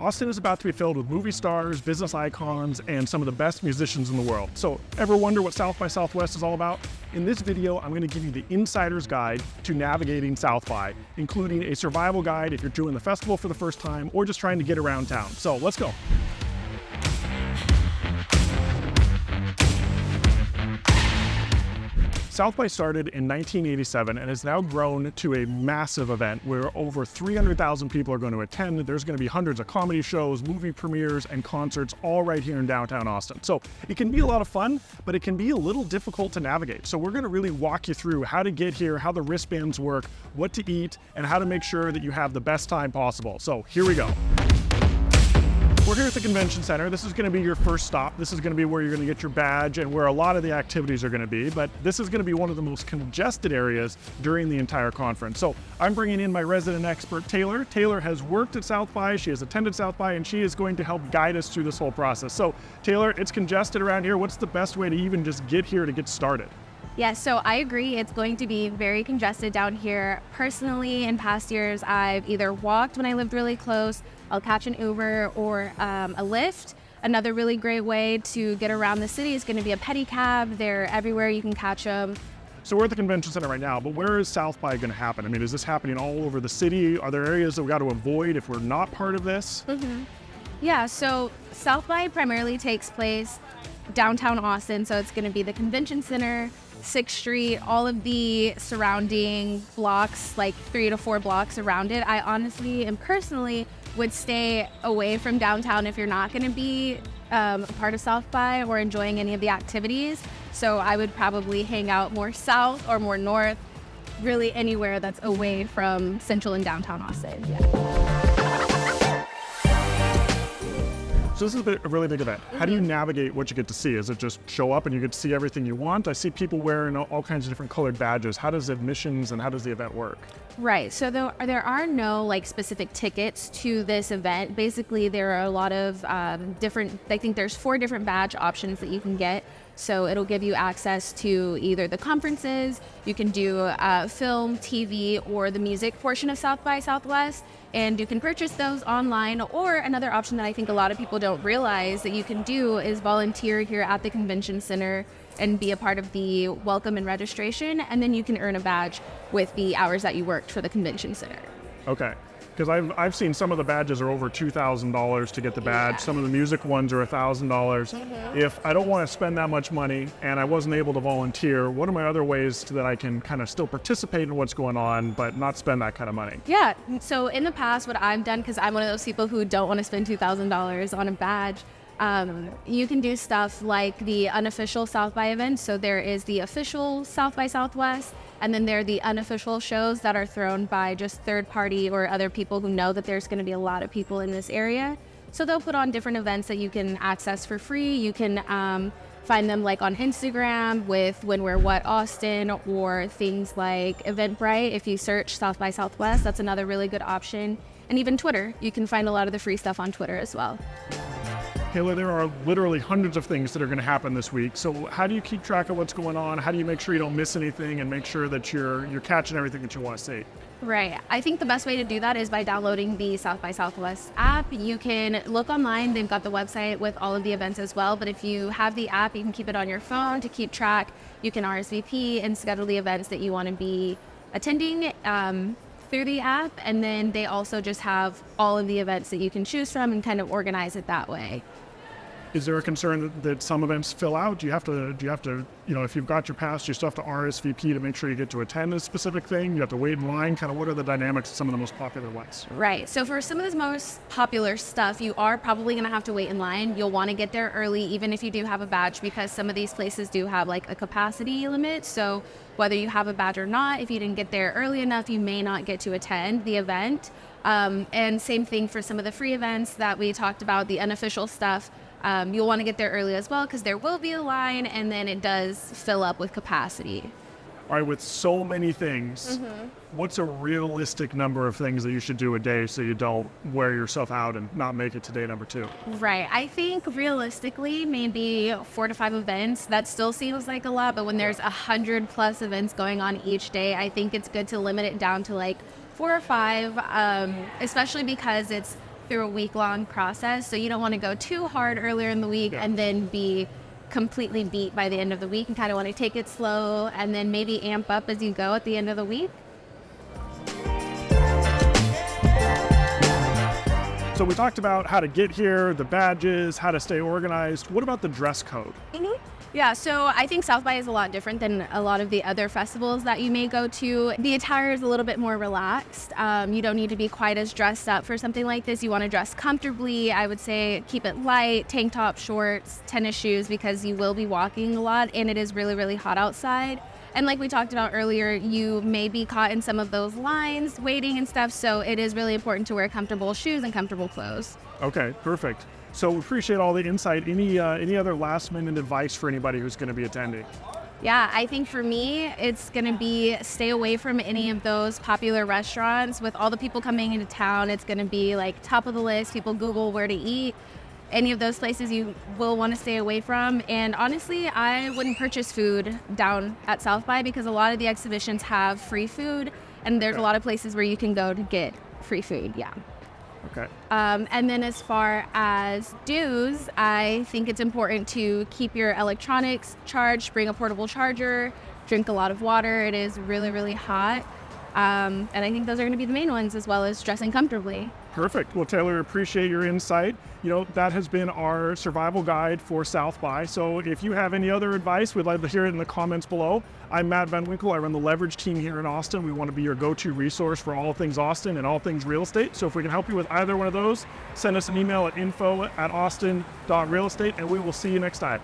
Austin is about to be filled with movie stars, business icons, and some of the best musicians in the world. So ever wonder what South by Southwest is all about? In this video, I'm going to give you the insider's guide to navigating South by, including a survival guide if you're doing the festival for the first time or just trying to get around town. So let's go. South by started in 1987 and has now grown to a massive event where over 300,000 people are going to attend. There's going to be hundreds of comedy shows, movie premieres, and concerts all right here in downtown Austin. So it can be a lot of fun, but it can be a little difficult to navigate. So we're going to really walk you through how to get here, how the wristbands work, what to eat, and how to make sure that you have the best time possible. So here we go. We're here at the convention center. This is going to be your first stop. This is going to be where you're going to get your badge and where a lot of the activities are going to be, but this is going to be one of the most congested areas during the entire conference. So I'm bringing in my resident expert, Taylor. Taylor has worked at South by, she has attended South by, and she is going to help guide us through this whole process. So Taylor, it's congested around here. What's the best way to even just get here to get started? Yeah, so I agree. It's going to be very congested down here. Personally, in past years, I've either walked when I lived really close, I'll catch an Uber or a Lyft. Another really great way to get around the city is going to be a pedicab. They're everywhere, you can catch them. So we're at the convention center right now, but where is South by going to happen? I mean, is this happening all over the city? Are there areas that we got to avoid if we're not part of this? Yeah, so South by primarily takes place downtown Austin, so it's going to be the convention center, 6th Street, all of the surrounding blocks, like 3 to 4 blocks around it. I honestly and personally would stay away from downtown if you're not going to be a part of South by or enjoying any of the activities. So I would probably hang out more south or more north, really anywhere that's away from central and downtown Austin. Yeah. So this is a really big event. How do you navigate what you get to see? Is it just show up and you get to see everything you want? I see people wearing all kinds of different colored badges. How does admissions and how does the event work? Right, so there are no specific tickets to this event. Basically, there are a lot of different, I think there's 4 different badge options that you can get. So it'll give you access to either the conferences, you can do film, TV, or the music portion of South by Southwest. And you can purchase those online, or another option that I think a lot of people don't realize that you can do is volunteer here at the convention center and be a part of the welcome and registration, and then you can earn a badge with the hours that you worked for the convention center. Okay, because I've seen some of the badges are over $2,000 to get the badge. Yeah. Some of the music ones are $1,000. If I don't want to spend that much money and I wasn't able to volunteer, what are my other ways that I can kind of still participate in what's going on but not spend that kind of money? Yeah, so in the past what I've done, because I'm one of those people who don't want to spend $2,000 on a badge, you can do stuff like the unofficial South by event. So there is the official South by Southwest, and then there are the unofficial shows that are thrown by just third party or other people who know that there's going to be a lot of people in this area. So they'll put on different events that you can access for free. You can find them on Instagram with When Where What Austin, or things like Eventbrite. If you search South by Southwest, that's another really good option. And even Twitter, you can find a lot of the free stuff on Twitter as well. Taylor, there are literally hundreds of things that are going to happen this week. So how do you keep track of what's going on? How do you make sure you don't miss anything and make sure that you're catching everything that you want to see? Right. I think the best way to do that is by downloading the South by Southwest app. You can look online. They've got the website with all of the events as well. But if you have the app, you can keep it on your phone to keep track. You can RSVP and schedule the events that you want to be attending through the app. And then they also just have all of the events that you can choose from and kind of organize it that way. Is there a concern that some events fill out? Do you have to, if you've got your pass, do you still have to RSVP to make sure you get to attend a specific thing? You have to wait in line? Kind of what are the dynamics of some of the most popular ones? Right. So for some of the most popular stuff, you are probably going to have to wait in line. You'll want to get there early, even if you do have a badge, because some of these places do have a capacity limit. So whether you have a badge or not, if you didn't get there early enough, you may not get to attend the event. And same thing for some of the free events that we talked about, the unofficial stuff. You'll want to get there early as well, because there will be a line, and then it does fill up with capacity. All right, with so many things, what's a realistic number of things that you should do a day so you don't wear yourself out and not make it to day number 2? Right. I think realistically, maybe 4 to 5 events. That still seems like a lot, but when there's 100+ events going on each day, I think it's good to limit it down to 4 or 5, especially because it's through a week-long process. So you don't want to go too hard earlier in the week and then be completely beat by the end of the week. You kind of want to take it slow and then maybe amp up as you go at the end of the week. So we talked about how to get here, the badges, how to stay organized. What about the dress code? Yeah, so I think South by is a lot different than a lot of the other festivals that you may go to. The attire is a little bit more relaxed. You don't need to be quite as dressed up for something like this. You want to dress comfortably. I would say keep it light, tank top, shorts, tennis shoes, because you will be walking a lot and it is really, really hot outside. And like we talked about earlier, you may be caught in some of those lines, waiting and stuff. So it is really important to wear comfortable shoes and comfortable clothes. Okay, perfect. So we appreciate all the insight. Any other last minute advice for anybody who's going to be attending? Yeah, I think for me, it's going to be stay away from any of those popular restaurants. With all the people coming into town, it's going to be like top of the list. People Google where to eat. Any of those places you will want to stay away from. And honestly, I wouldn't purchase food down at South by because a lot of the exhibitions have free food and there's a lot of places where you can go to get free food. Yeah. Okay. And then as far as dues, I think it's important to keep your electronics charged, bring a portable charger, drink a lot of water. It is really, really hot. And I think those are going to be the main ones, as well as dressing comfortably. Perfect. Well, Taylor, appreciate your insight. That has been our survival guide for South by. So if you have any other advice, we'd like to hear it in the comments below. I'm Matt Van Winkle. I run the Leverage team here in Austin. We want to be your go-to resource for all things Austin and all things real estate. So if we can help you with either one of those, send us an email at info@austin.realestate, and we will see you next time.